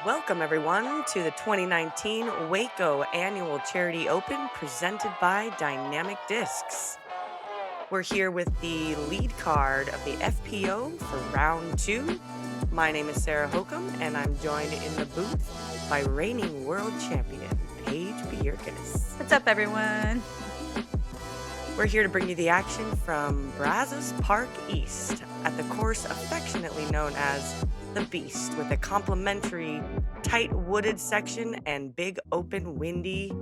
Welcome, everyone, to the 2019 Waco Annual Charity Open presented by Dynamic Discs. We're here with the lead card of the FPO for round 2. My name is Sarah Hokom, and I'm joined in the booth by reigning world champion Paige Bjerkaas. What's up, everyone? We're here to bring you the action from Brazos Park East at the course affectionately known as the Beast, with a complimentary tight wooded section and big open windy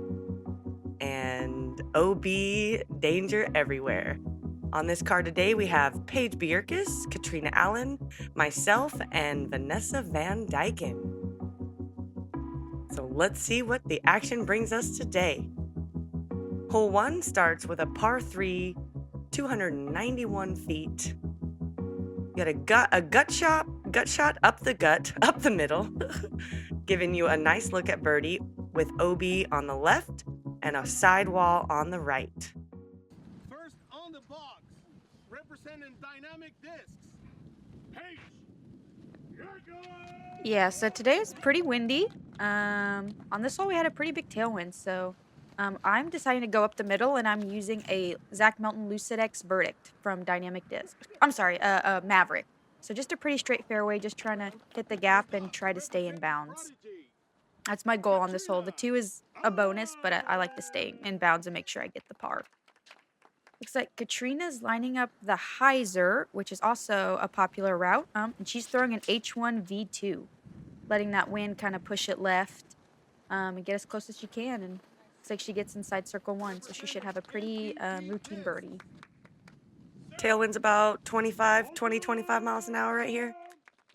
and OB danger everywhere. On this card today, we have Paige Bjerkaas, Catrina Allen, myself, and Vanessa Van Dyken. So let's see what the action brings us today. Hole 1 starts with a par 3, 291 feet. You got a gut shot up the middle, giving you a nice look at birdie with OB on the left and a sidewall on the right. First on the box, representing Dynamic Discs, Paige Bjerkaas. Yeah, so today is pretty windy. On this hole, we had a pretty big tailwind, so I'm deciding to go up the middle, and I'm using a Zach Melton Lucidex Verdict from Dynamic Disc. I'm sorry, Maverick. So just a pretty straight fairway, just trying to hit the gap and try to stay in bounds. That's my goal on this hole. The 2 is a bonus, but I like to stay in bounds and make sure I get the par. Looks like Katrina's lining up the hyzer, which is also a popular route, and she's throwing an H1 V2, letting that wind kind of push it left and get as close as she can. And looks like she gets inside circle 1, so she should have a pretty routine birdie. Tailwind's about 25 miles an hour right here.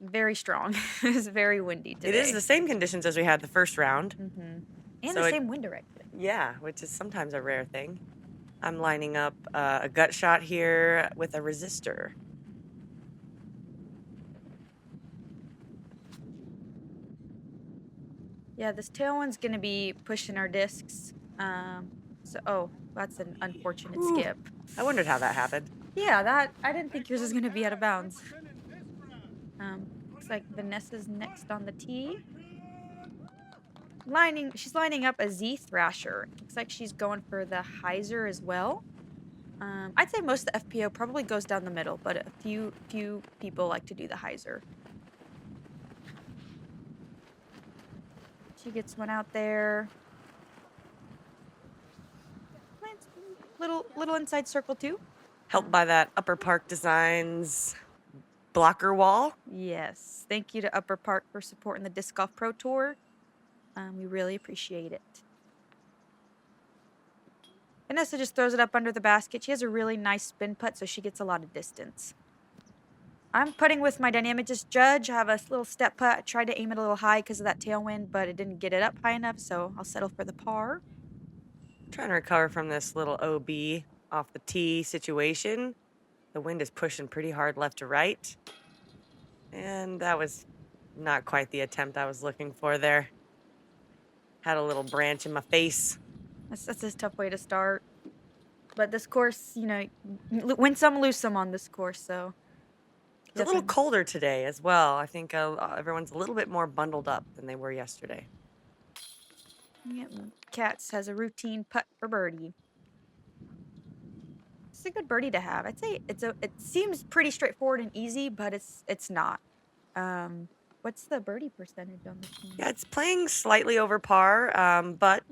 Very strong. It's very windy today. It is the same conditions as we had the first round. And so the same wind direction. Yeah, which is sometimes a rare thing. I'm lining up a gut shot here with a resistor. Yeah, this tailwind's going to be pushing our discs. That's an unfortunate skip. I wondered how that happened. Yeah, I didn't think yours was going to be out of bounds. Looks like Vanessa's next on the tee. She's lining up a Z Thrasher. Looks like she's going for the hyzer as well. I'd say most of the FPO probably goes down the middle, but a few people like to do the hyzer. She gets one out there. Little inside circle 2. Helped by that Upper Park Designs blocker wall. Yes. Thank you to Upper Park for supporting the Disc Golf Pro Tour. We really appreciate it. Vanessa just throws it up under the basket. She has a really nice spin putt, so she gets a lot of distance. I'm putting with my Dynamic Disc Judge. I have a little step putt. I tried to aim it a little high because of that tailwind, but it didn't get it up high enough, so I'll settle for the par. Trying to recover from this little OB off the tee situation. The wind is pushing pretty hard left to right. And that was not quite the attempt I was looking for there. Had a little branch in my face. That's a tough way to start. But this course, win some, lose some on this course, so. It's a little colder today as well. I think everyone's a little bit more bundled up than they were yesterday. Yeah, Katz has a routine putt for birdie. It's a good birdie to have. I'd say it seems pretty straightforward and easy, but it's not. What's the birdie percentage on this one? Yeah, it's playing slightly over par, but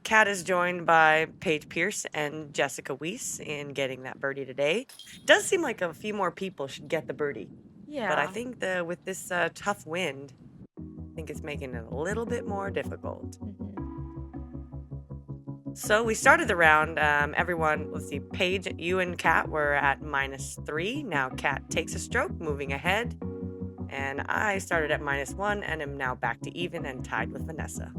Kat is joined by Paige Pierce and Jessica Weiss in getting that birdie today. Does seem like a few more people should get the birdie. Yeah. But I think with this tough wind, I think it's making it a little bit more difficult. So we started the round. Everyone, let's see, Paige, you and Kat were at -3. Now Kat takes a stroke, moving ahead. And I started at -1 and am now back to even and tied with Vanessa.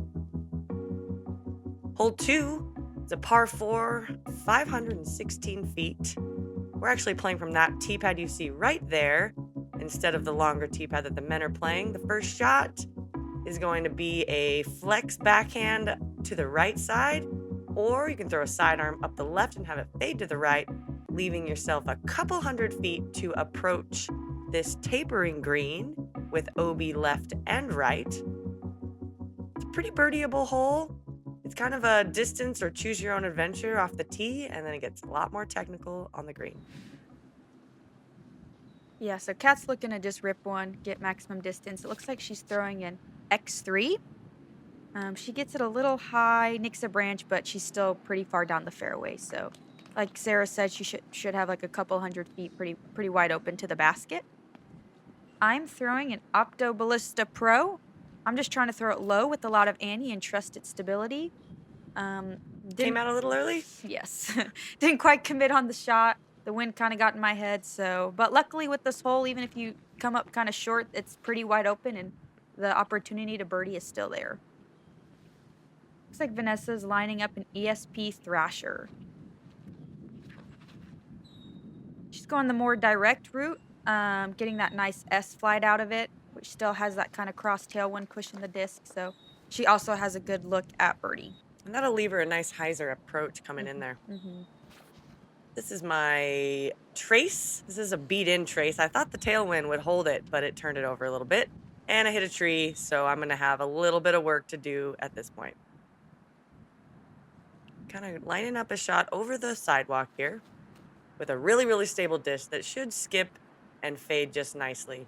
Hole 2 is a par 4, 516 feet. We're actually playing from that tee pad you see right there instead of the longer tee pad that the men are playing. The first shot is going to be a flex backhand to the right side, or you can throw a sidearm up the left and have it fade to the right, leaving yourself a couple hundred feet to approach this tapering green with OB left and right. pretty birdieable hole. It's kind of a distance or choose your own adventure off the tee, and then it gets a lot more technical on the green. Yeah, so Kat's looking to just rip one, get maximum distance. It looks like she's throwing an X3. She gets it a little high, nicks a branch, but she's still pretty far down the fairway. So, like Sarah said, she should have like a couple 100 feet pretty wide open to the basket. I'm throwing an Opto Ballista Pro. I'm just trying to throw it low with a lot of ante and trust its stability. Came out a little early? Yes. Didn't quite commit on the shot. The wind kind of got in my head, but luckily with this hole, even if you come up kind of short, it's pretty wide open and the opportunity to birdie is still there. Looks like Vanessa's lining up an ESP Thrasher. She's going the more direct route, getting that nice S flight out of it, which still has that kind of cross tailwind pushing the disc, so she also has a good look at birdie. And that'll leave her a nice hyzer approach coming in there. This is my trace. This is a beat-in trace. I thought the tailwind would hold it, but it turned it over a little bit. And I hit a tree, so I'm going to have a little bit of work to do at this point. Kind of lining up a shot over the sidewalk here with a really, really stable disc that should skip and fade just nicely.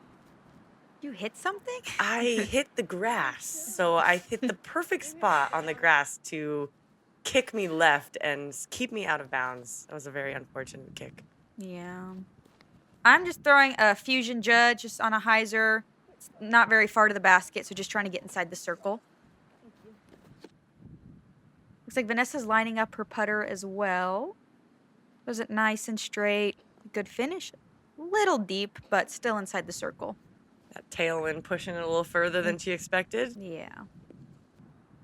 You hit something? I hit the grass, so I hit the perfect spot on the grass to kick me left and keep me out of bounds. That was a very unfortunate kick. Yeah. I'm just throwing a Fusion Judge just on a hyzer. It's not very far to the basket, so just trying to get inside the circle. Looks like Vanessa's lining up her putter as well. Does it nice and straight. Good finish. A little deep, but still inside the circle. That tailwind pushing it a little further than she expected. Yeah.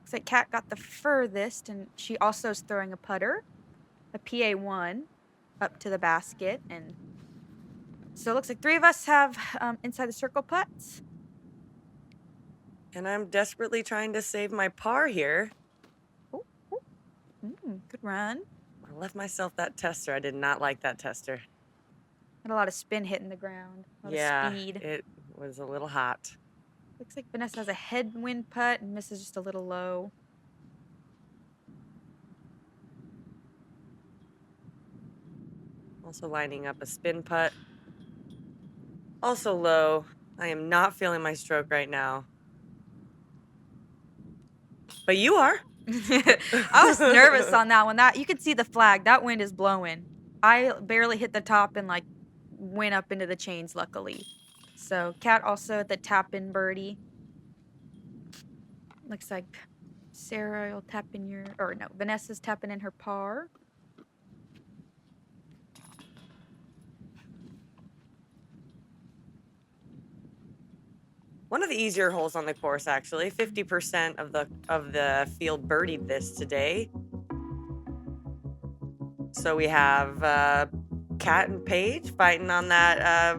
Looks like Kat got the furthest, and she also is throwing a putter, a PA1, up to the basket. And so it looks like three of us have inside the circle putts. And I'm desperately trying to save my par here. Good run. I left myself that tester. I did not like that tester. Had a lot of spin hitting the ground. A lot of speed. It was a little hot. Looks like Vanessa has a headwind putt and misses just a little low. Also lining up a spin putt. Also low. I am not feeling my stroke right now. But you are. I was nervous on that one. You could see the flag. That wind is blowing. I barely hit the top and went up into the chains, luckily. So Kat also at the tap-in birdie. Looks like Sarah will tap in Vanessa's tapping in her par. One of the easier holes on the course, actually. 50% of the field birdied this today. So we have Kat and Paige fighting on that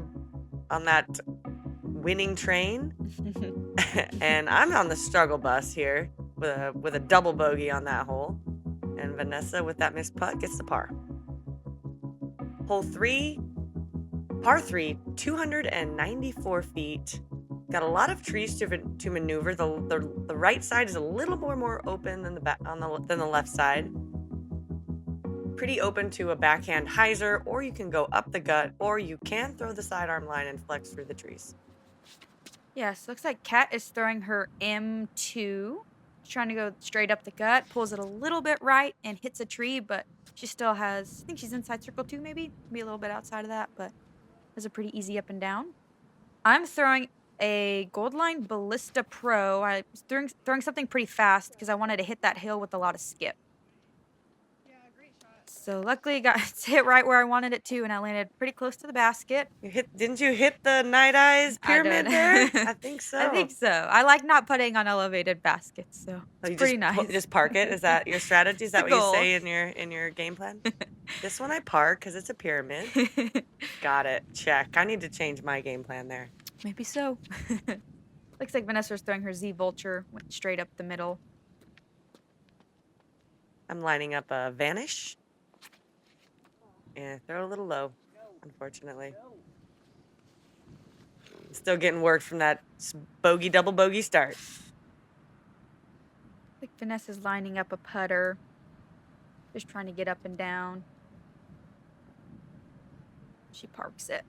winning train, and I'm on the struggle bus here with a double bogey on that hole, and Vanessa with that missed putt gets the par. Hole 3, par 3, 294 feet. Got a lot of trees to maneuver. The right side is a little more open than the left side. Pretty open to a backhand hyzer, or you can go up the gut, or you can throw the sidearm line and flex through the trees. Yes, looks like Kat is throwing her M2. She's trying to go straight up the gut, pulls it a little bit right, and hits a tree, but she still has, I think she's inside circle 2 maybe a little bit outside of that, but has a pretty easy up and down. I'm throwing a Goldline Ballista Pro. I was throwing something pretty fast because I wanted to hit that hill with a lot of skip. So luckily, it's hit right where I wanted it to, and I landed pretty close to the basket. Didn't you hit the Night Eyes pyramid there? I think so. I think so. I like not putting on elevated baskets, so it's pretty nice. You just park it? Is that your strategy? Is that what goal. you say in your game plan? This one I park because it's a pyramid. Got it. Check. I need to change my game plan there. Maybe so. Looks like Vanessa's throwing her Z Vulture, went straight up the middle. I'm lining up a Vanish. Yeah, throw a little low, unfortunately. Still getting worked from that double bogey start. Vanessa's lining up a putter. Just trying to get up and down. She parks it.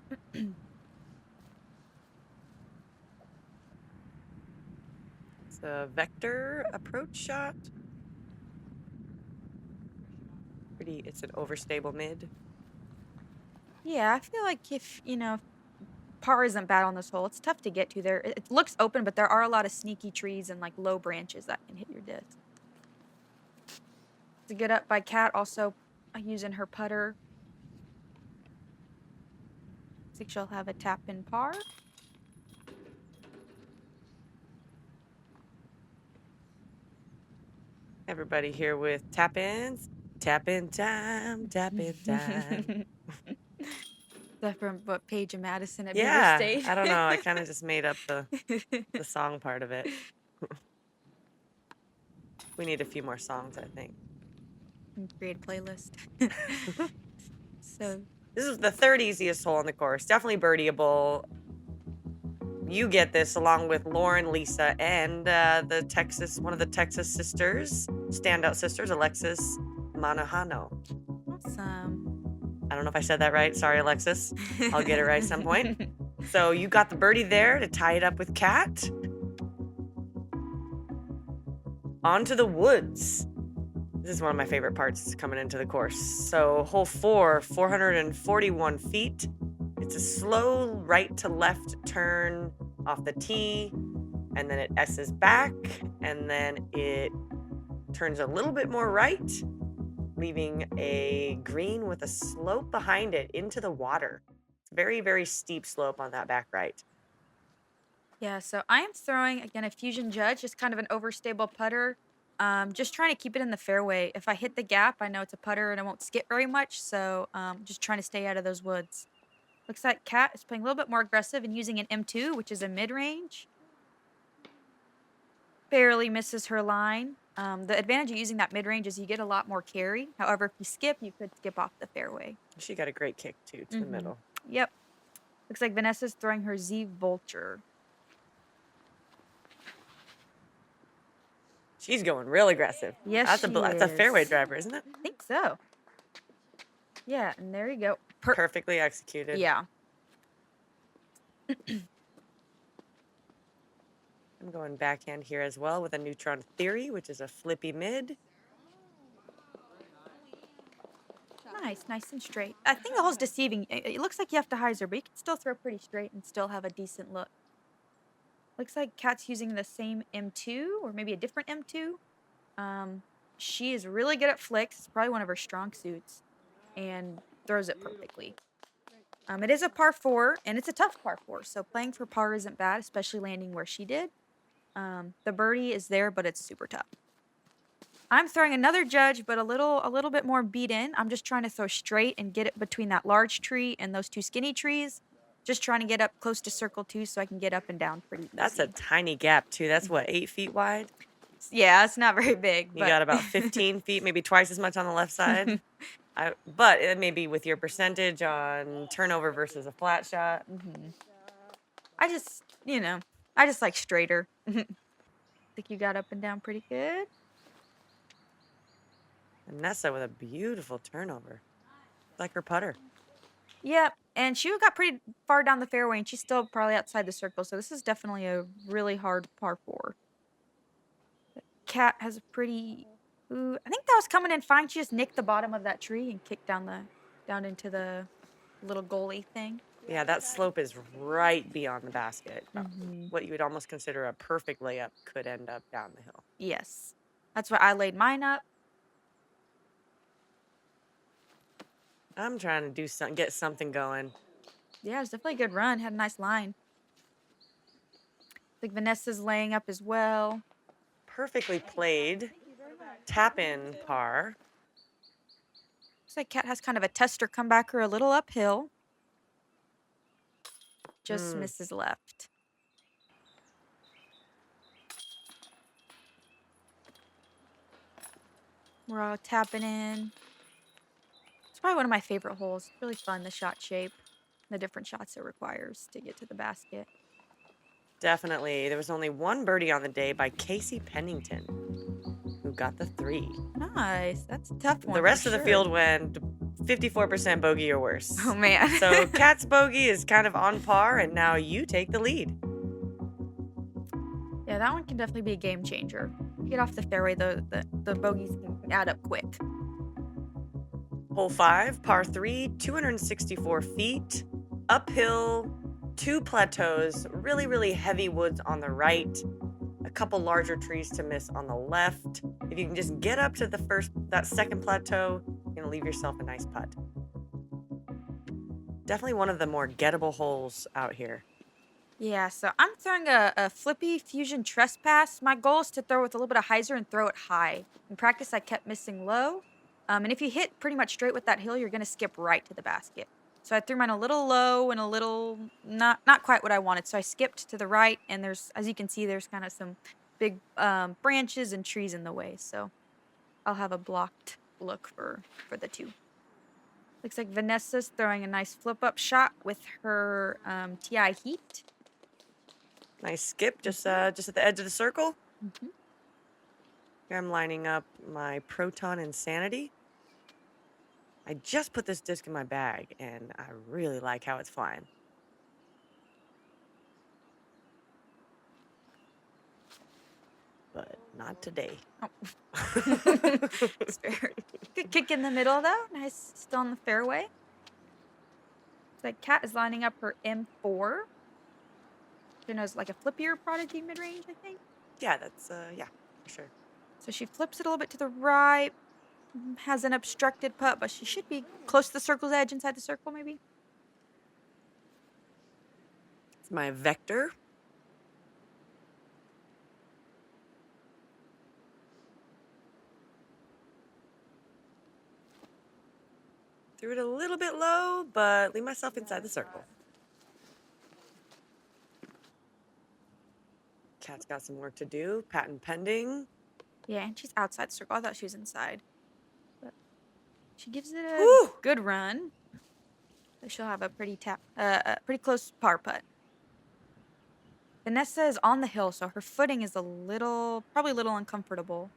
It's a vector approach shot. It's an overstable mid. Yeah, I feel like if, par isn't bad on this hole, it's tough to get to there. It looks open, but there are a lot of sneaky trees and like low branches that can hit your disc. It's a good up by Kat, also using her putter. I think she'll have a tap in par. Everybody here with tap ins. Tap in time, tap in time. Is that from what Paige and Madison at Yeah, Beaver State? I don't know. I kind of just made up the song part of it. We need a few more songs, I think. Create a playlist. So this is the third easiest hole on the course. Definitely birdieable. You get this along with Lauren, Lisa, and one of the Texas sisters, standout sisters, Alexis Manahano. awesome. I don't know if I said that right. Sorry, Alexis. I'll get it right some point. So you got the birdie there to tie it up with Kat. On to the woods. This is one of my favorite parts coming into the course. So hole 4, 441 feet. It's a slow right to left turn off the tee, and then it S's back, and then it turns a little bit more right, leaving a green with a slope behind it into the water. It's a very, very steep slope on that back right. Yeah, so I am throwing, again, a Fusion Judge, just kind of an overstable putter. Just trying to keep it in the fairway. If I hit the gap, I know it's a putter and I won't skip very much, so just trying to stay out of those woods. Looks like Kat is playing a little bit more aggressive and using an M2, which is a mid-range. Barely misses her line. The advantage of using that mid-range is you get a lot more carry. However, if you skip, you could skip off the fairway. She got a great kick, too, to the middle. Yep. Looks like Vanessa's throwing her Z Vulture. She's going real aggressive. Yes, that's a fairway driver, isn't it? I think so. Yeah, and there you go. Perfectly executed. Yeah. I'm going backhand here as well with a Neutron Theory, which is a flippy mid. Nice and straight. I think the hole's deceiving. It looks like you have to hyzer, but you can still throw pretty straight and still have a decent look. Looks like Kat's using the same M2 or maybe a different M2. She is really good at flicks. It's probably one of her strong suits and throws it perfectly. It is a par 4 and it's a tough par 4. So playing for par isn't bad, especially landing where she did. The birdie is there, but it's super tough. I'm throwing another Judge, but a little bit more beat in. I'm just trying to throw straight and get it between that large tree and those two skinny trees. Just trying to get up close to circle 2 so I can get up and down pretty easy. That's a tiny gap, too. That's, what, 8 feet wide? Yeah, it's not very big. You got about 15 feet, maybe twice as much on the left side. But it may be with your percentage on turnover versus a flat shot. I just like straighter. Think you got up and down pretty good. Vanessa with a beautiful turnover. Like her putter. Yep, and she got pretty far down the fairway, and she's still probably outside the circle, so this is definitely a really hard par 4. Kat has a pretty... Ooh, I think that was coming in fine. She just nicked the bottom of that tree and kicked down into the little goalie thing. Yeah, that slope is right beyond the basket. What you would almost consider a perfect layup could end up down the hill. Yes, that's why I laid mine up. I'm trying to do something, get something going. Yeah, it's definitely a good run. Had a nice line. I think Vanessa's laying up as well. Perfectly played. Tap in par. Looks like Kat has kind of a tester comebacker a little uphill. Just misses left. We're all tapping in. It's probably one of my favorite holes. It's really fun, the shot shape, the different shots it requires to get to the basket. Definitely. There was only one birdie on the day by Casey Pennington. got the 3. Nice. That's a tough one. The rest for of the sure. field went 54% bogey or worse. Oh, man. So Kat's bogey is kind of on par, and now you take the lead. Yeah, that one can definitely be a game changer. Get off the fairway, the bogeys can add up quick. Hole 5, par 3, 264 feet, uphill, 2 plateaus, really, really heavy woods on the right, a couple larger trees to miss on the left. If you can just get up to that second plateau, you're going to leave yourself a nice putt. Definitely one of the more gettable holes out here. Yeah, so I'm throwing a flippy fusion trespass. My goal is to throw with a little bit of hyzer and throw it high. In practice, I kept missing low. And if you hit pretty much straight with that hill, you're going to skip right to the basket. So I threw mine a little low and a little not quite what I wanted. So I skipped to the right, and there's, as you can see, there's kind of some big branches and trees in the way. So I'll have a blocked look for the 2. Looks like Vanessa's throwing a nice flip-up shot with her TI Heat. Nice skip, just at the edge of the circle. Mm-hmm. Here I'm lining up my Proton Insanity. I just put this disc in my bag, and I really like how it's flying. But not today. Oh. It's fair. Good kick in the middle, though. Nice, still on the fairway. The Cat is lining up her M4. She knows like a flippier prodigy mid-range, I think. Yeah, that's, yeah, for sure. So she flips it a little bit to the right. Has an obstructed putt, but she should be close to the circle's edge, inside the circle, maybe. It's my Vector. Threw it a little bit low, but leave myself inside the circle. Cat's got some work to do. Patent pending. Yeah, and she's outside the circle. I thought she was inside. But she gives it a Woo! good run. But she'll have a pretty pretty close par putt. Vanessa is on the hill, so her footing is probably a little uncomfortable.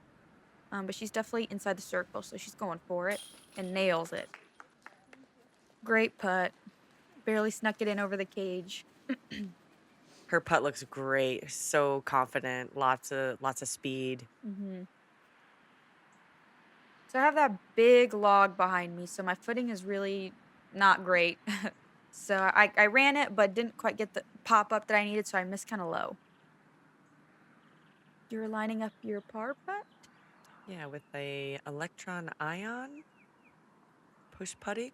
But she's definitely inside the circle, so she's going for it and nails it. Great putt. Barely snuck it in over the cage. Her putt looks great. So confident. Lots of speed. Mm-hmm. So I have that big log behind me, so my footing is really not great. So I ran it, but didn't quite get the pop up that I needed, so I missed kind of low. You're lining up your par putt? Yeah, with a electron ion. Push putting.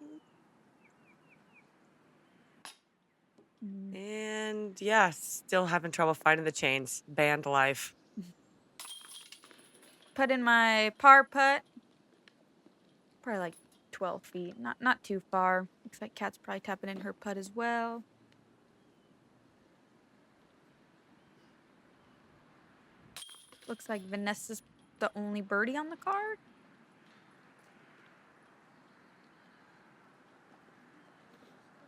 And yeah, still having trouble finding the chains. Band life. Put in my par putt. Probably like 12 feet. Not too far. Looks like Kat's probably tapping in her putt as well. Looks like Vanessa's the only birdie on the card.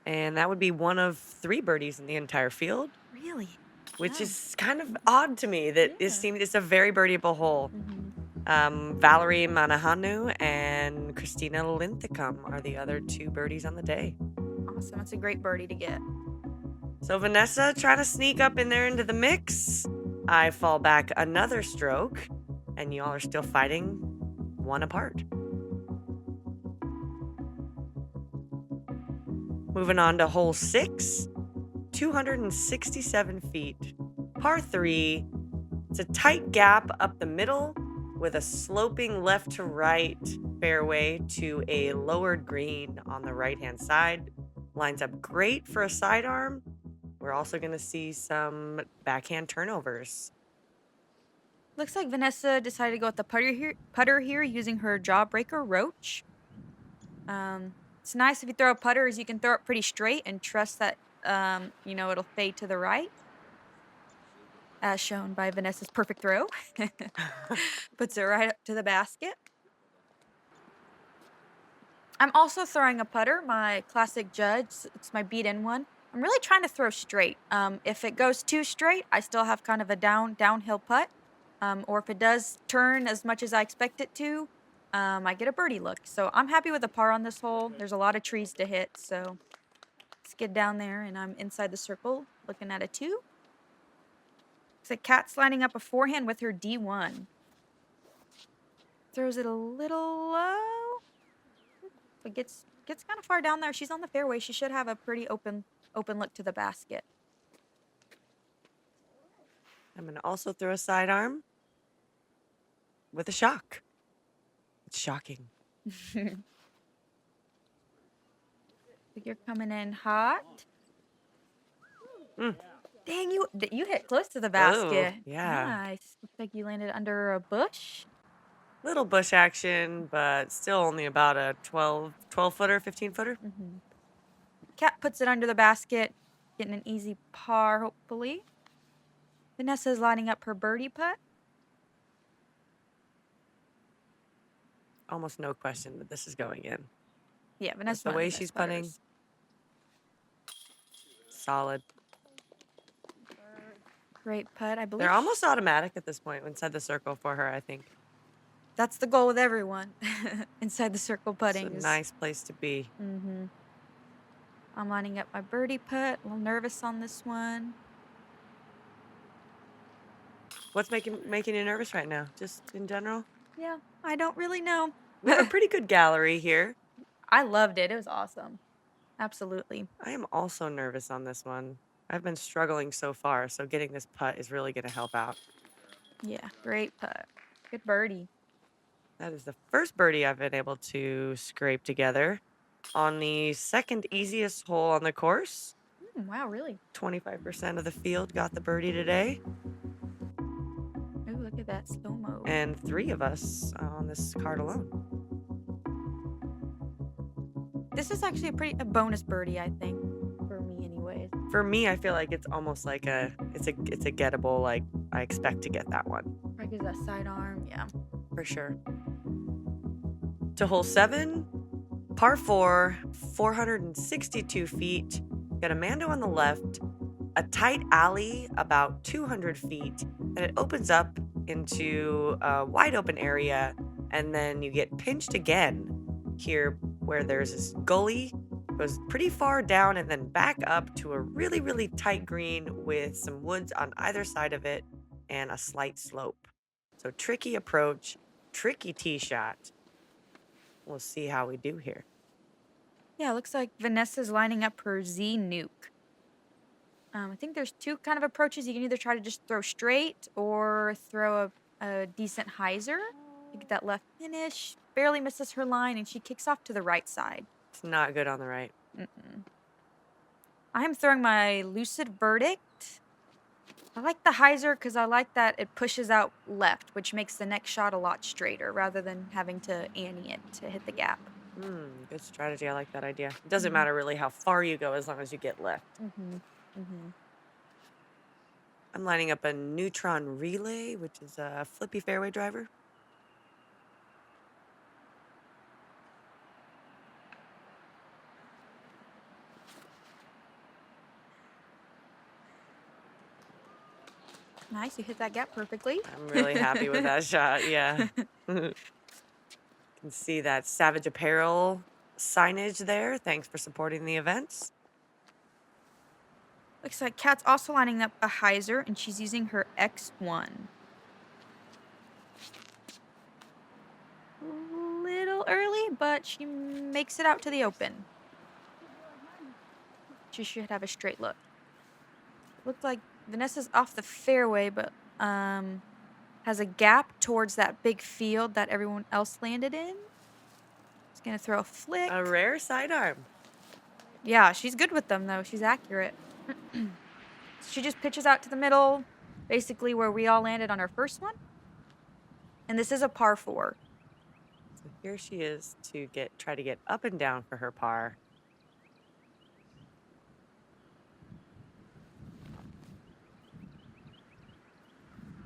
And that would be one of 3 birdies in the entire field. Really? Which Yeah. is kind of odd to me that Yeah. it's a very birdieable hole. Mm-hmm. Valerie Manahanu and Christina Linthicum are the other 2 birdies on the day. Awesome. That's a great birdie to get. So Vanessa trying to sneak up in there into the mix. I fall back another stroke, and y'all are still fighting 1 apart. Moving on to hole 6, 267 feet, par 3. It's a tight gap up the middle with a sloping left to right fairway to a lowered green on the right-hand side. Lines up great for a sidearm. We're also going to see some backhand turnovers. Looks like Vanessa decided to go with the putter here using her Jawbreaker Roach. It's nice if you throw a putter is you can throw it pretty straight and trust that, it'll fade to the right. As shown by Vanessa's perfect throw. Puts it right up to the basket. I'm also throwing a putter, my classic Judge. It's my beat-in one. I'm really trying to throw straight. If it goes too straight, I still have kind of a downhill putt. Or if it does turn as much as I expect it to, I get a birdie look. So I'm happy with the par on this hole. There's a lot of trees to hit, so let's get down there, and I'm inside the circle looking at a 2. Looks like Kat's lining up a forehand with her D1. Throws it a little low, but gets kind of far down there. She's on the fairway. She should have a pretty open look to the basket. I'm going to also throw a sidearm with a shock. It's shocking. You're coming in hot. Mm. Dang, you hit close to the basket. Oh, yeah. Nice. Looks like you landed under a bush. Little bush action, but still only about a 12-footer, 15-footer. Mm-hmm. Kat puts it under the basket, getting an easy par, hopefully. Vanessa's lining up her birdie putt. Almost no question that this is going in. Yeah, Vanessa. The way she's putting. Solid. Great putt, I believe. They're almost automatic at this point inside the circle for her, I think. That's the goal with everyone. Inside the circle putting. It's a nice place to be. Mm-hmm. I'm lining up my birdie putt. A little nervous on this one. What's making you nervous right now? Just in general? Yeah, I don't really know. We have a pretty good gallery here. I loved it. It was awesome. Absolutely. I am also nervous on this one. I've been struggling so far, so getting this putt is really going to help out. Yeah, great putt. Good birdie. That is the first birdie I've been able to scrape together on the second easiest hole on the course. Wow, really? 25% of the field got the birdie today. Oh, look at that slow-mo. And 3 of us on this card alone. This is actually a bonus birdie, I think, for me anyways. For me, I feel like it's almost like it's a gettable, like I expect to get that one. Right, because that sidearm, yeah. For sure. To hole 7, par 4, 462 feet. Got a Mando on the left, a tight alley about 200 feet, and it opens up into a wide open area, and then you get pinched again here where there's this gully, goes pretty far down and then back up to a really, really tight green with some woods on either side of it and a slight slope. So tricky approach, tricky tee shot. We'll see how we do here. Yeah, it looks like Vanessa's lining up her Z nuke. I think there's 2 kind of approaches. You can either try to just throw straight or throw a decent hyzer to get that left finish. Barely misses her line, and she kicks off to the right side. It's not good on the right. I am throwing my lucid verdict. I like the hyzer because I like that it pushes out left, which makes the next shot a lot straighter rather than having to ante it to hit the gap. Good strategy. I like that idea. It doesn't matter really how far you go as long as you get left. I'm lining up a neutron relay, which is a flippy fairway driver. Nice, you hit that gap perfectly. I'm really happy with that shot, yeah. You can see that Savage Apparel signage there. Thanks for supporting the events. Looks like Kat's also lining up a hyzer, and she's using her X1. A little early, but she makes it out to the open. She should have a straight look. Looks like Vanessa's off the fairway, but has a gap towards that big field that everyone else landed in. She's gonna throw a flick. A rare sidearm. Yeah, she's good with them, though. She's accurate. She just pitches out to the middle, basically where we all landed on our first one. And this is a par 4. So here she is to try to get up and down for her par.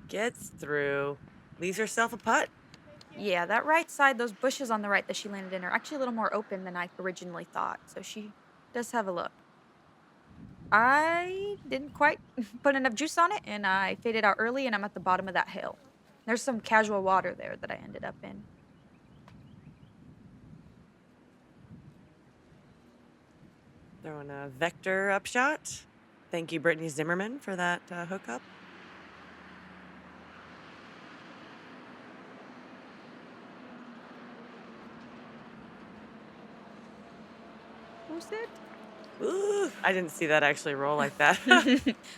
Gets through, leaves herself a putt. Yeah, that right side, those bushes on the right that she landed in are actually a little more open than I originally thought. So she does have a look. I didn't quite put enough juice on it, and I faded out early, and I'm at the bottom of that hill. There's some casual water there that I ended up in. Throwing a vector upshot. Thank you, Brittany Zimmerman, for that hookup. Who's it? Ooh, I didn't see that actually roll like that.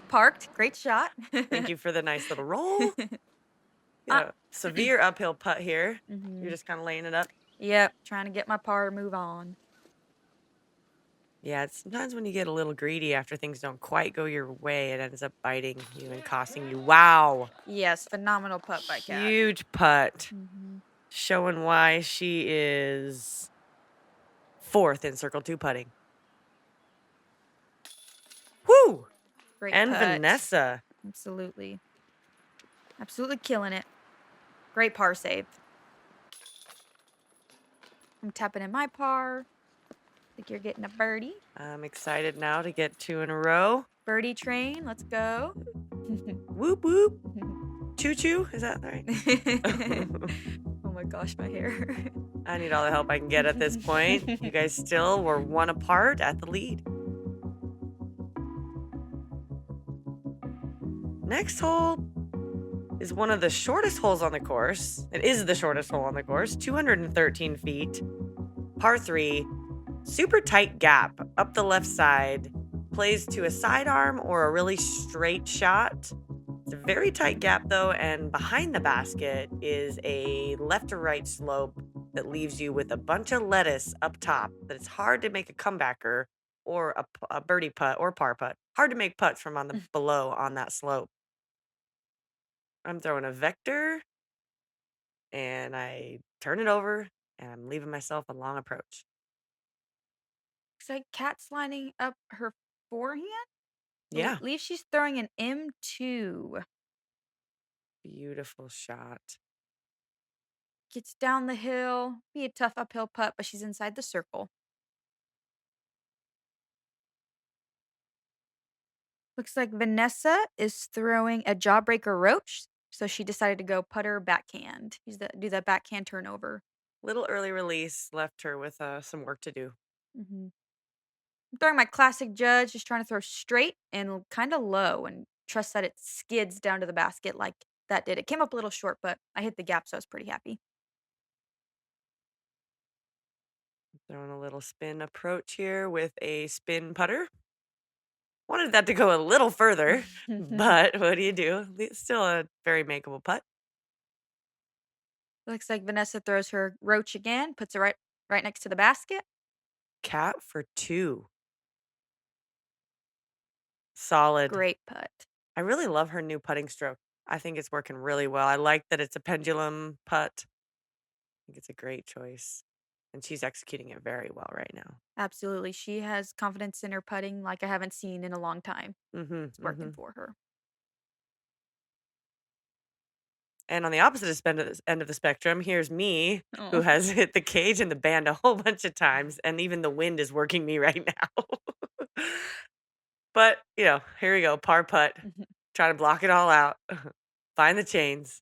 Parked. Great shot. Thank you for the nice little roll. Severe uphill putt here. You're just kind of laying it up. Yep, trying to get my par to move on. Yeah, it's sometimes when you get a little greedy after things don't quite go your way, it ends up biting you and costing you. Wow. Yes, phenomenal putt by Kat. Huge putt. Showing why she is 4th in Circle 2 putting. Woo! Great And putt. Vanessa. Absolutely. Absolutely killing it. Great par save. I'm tapping in my par. Think you're getting a birdie. I'm excited now to get 2 in a row. Birdie train, let's go. Whoop, whoop. Choo-choo, is that right? Oh my gosh, my hair. I need all the help I can get at this point. You guys still were 1 apart at the lead. Next hole is one of the shortest holes on the course. It is the shortest hole on the course, 213 feet. Par 3, super tight gap up the left side. Plays to a sidearm or a really straight shot. It's a very tight gap though, and behind the basket is a left to right slope that leaves you with a bunch of lettuce up top that it's hard to make a comebacker or a birdie putt or par putt. Hard to make putts from on the below on that slope. I'm throwing a vector and I turn it over and I'm leaving myself a long approach. Looks like Kat's lining up her forehand. Yeah. I believe she's throwing an M2. Beautiful shot. Gets down the hill. Be a tough uphill putt, but she's inside the circle. Looks like Vanessa is throwing a jawbreaker roach, so she decided to go putter backhand. Do that backhand turnover. Little early release left her with some work to do. I'm throwing my classic judge, just trying to throw straight and kind of low and trust that it skids down to the basket like that did. It came up a little short, but I hit the gap, so I was pretty happy. Throwing a little spin approach here with a spin putter. Wanted that to go a little further, but what do? It's still a very makeable putt. Looks like Vanessa throws her roach again, puts it right next to the basket. Cat for 2. Solid. Great putt. I really love her new putting stroke. I think it's working really well. I like that it's a pendulum putt. I think it's a great choice. And she's executing it very well right now. Absolutely. She has confidence in her putting like I haven't seen in a long time. It's working for her. And on the opposite end of the spectrum, here's me, who has hit the cage and the band a whole bunch of times, and even the wind is working me right now. But, here we go, par putt. Try to block it all out. Find the chains.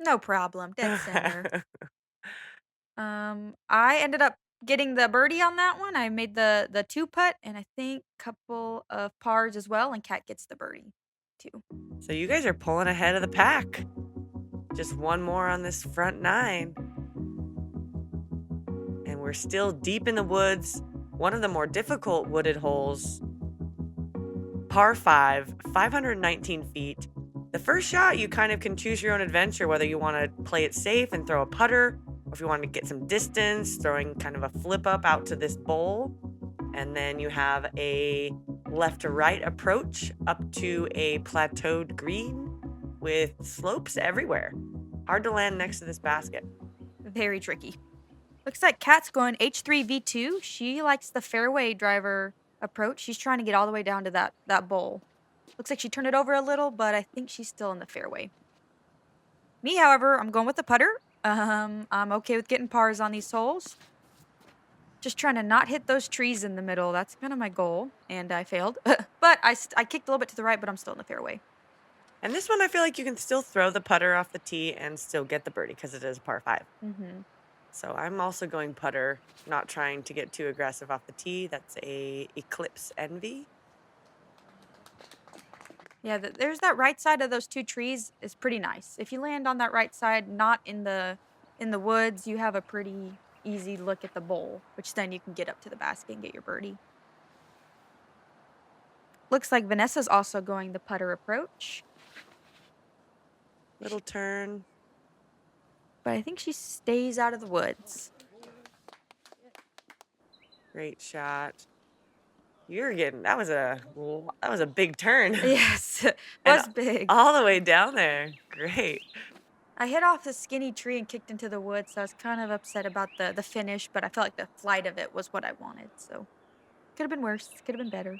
No problem. Dead center. I ended up getting the birdie on that one. I made the 2 putt and I think a couple of pars as well, and Kat gets the birdie too. So you guys are pulling ahead of the pack. Just 1 more on this front 9. And we're still deep in the woods. One of the more difficult wooded holes. Par 5, 519 feet. The first shot, you kind of can choose your own adventure, whether you want to play it safe and throw a putter, or if you want to get some distance, throwing kind of a flip up out to this bowl. And then you have a left to right approach up to a plateaued green with slopes everywhere. Hard to land next to this basket. Very tricky. Looks like Kat's going H3V2. She likes the fairway driver approach. She's trying to get all the way down to that bowl. Looks like she turned it over a little, but I think she's still in the fairway. Me, however, I'm going with the putter. I'm okay with getting pars on these holes. Just trying to not hit those trees in the middle. That's kind of my goal, and I failed. But I kicked a little bit to the right, but I'm still in the fairway. And this one, I feel like you can still throw the putter off the tee and still get the birdie because it is a par 5. Mm-hmm. So I'm also going putter, not trying to get too aggressive off the tee. That's a Eclipse Envy. Yeah, there's that right side of those 2 trees is pretty nice. If you land on that right side, not in the woods, you have a pretty easy look at the bowl, which then you can get up to the basket and get your birdie. Looks like Vanessa's also going the putter approach. Little turn. But I think she stays out of the woods. Great shot. That was a big turn. Yes, it And was big. All the way down there. Great. I hit off the skinny tree and kicked into the woods, so I was kind of upset about the finish, but I felt like the flight of it was what I wanted, so could have been worse, could have been better.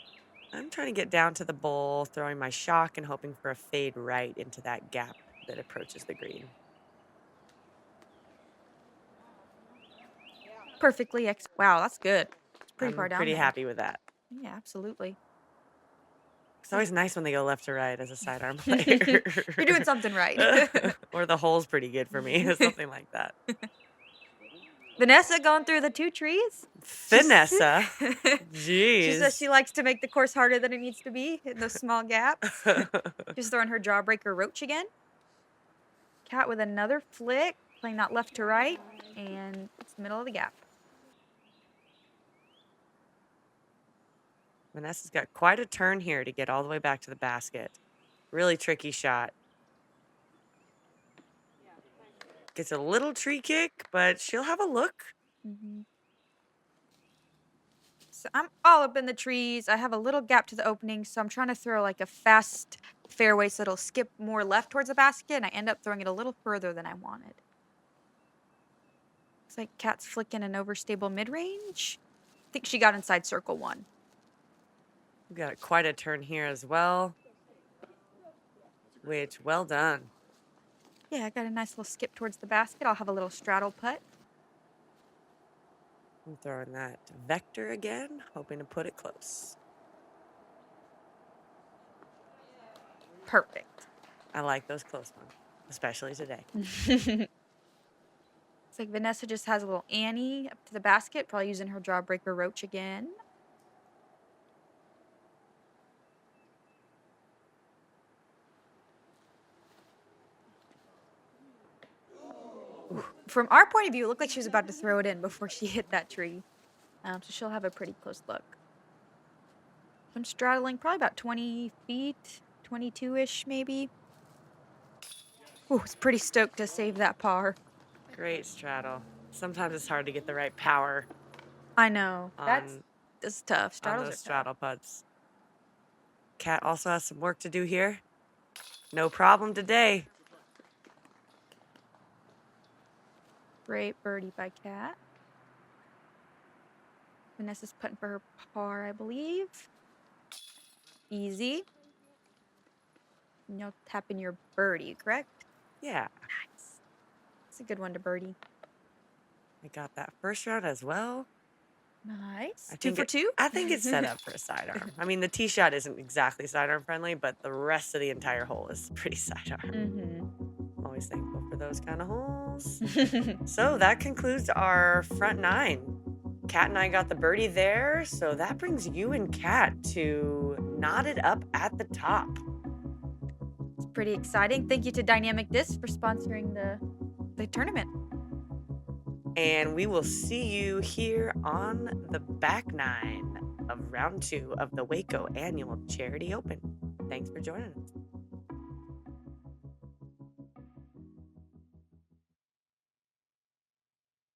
I'm trying to get down to the bowl, throwing my shock and hoping for a fade right into that gap that approaches the green. Perfectly wow, that's good. It's pretty far I'm down pretty there. happy with that. Yeah, absolutely. It's always nice when they go left to right as a sidearm player. You're doing something right. Or the hole's pretty good for me, something like that. Vanessa going through the 2 trees. Vanessa. She says Jeez. she likes to make the course harder than it needs to be in those small gaps. Just throwing her jawbreaker roach again. Cat with another flick, playing that left to right, and it's the middle of the gap. Vanessa's got quite a turn here to get all the way back to the basket. Really tricky shot. Gets a little tree kick, but she'll have a look. Mm-hmm. So I'm all up in the trees. I have a little gap to the opening, so I'm trying to throw like a fast fairway so it'll skip more left towards the basket, and I end up throwing it a little further than I wanted. Looks like Cat's flicking an overstable mid-range. I think she got inside circle 1. We've got quite a turn here as well, which, well done. Yeah, I got a nice little skip towards the basket. I'll have a little straddle putt. I'm throwing that vector again, hoping to put it close. Perfect. I like those close ones, especially today. It's like Vanessa just has a little Annie up to the basket, probably using her jawbreaker roach again. From our point of view, it looked like she was about to throw it in before she hit that tree. So she'll have a pretty close look. I'm straddling probably about 20 feet, 22-ish maybe. Ooh, it's pretty stoked to save that par. Great straddle. Sometimes it's hard to get the right power I know. on That's tough. on Straddles those are straddle putts. Cat also has some work to do here. No problem today. Great birdie by Cat. Vanessa's putting for her par, I believe. Easy. And you'll tap in your birdie, correct? Yeah, Nice. It's a good one to birdie. I got that first round as well. Nice. I 2 think for it- 2? I think it's set up for a sidearm. I mean, the tee shot isn't exactly sidearm friendly, but the rest of the entire hole is pretty sidearm. Mm-hmm. Always thankful for those kind of holes. So that concludes our front 9. Kat and I got the birdie there, so that brings you and Kat to knotted up at the top. It's pretty exciting. Thank you to Dynamic Disc for sponsoring the tournament. And we will see you here on the back 9 of round 2 of the Waco Annual Charity Open. Thanks for joining us.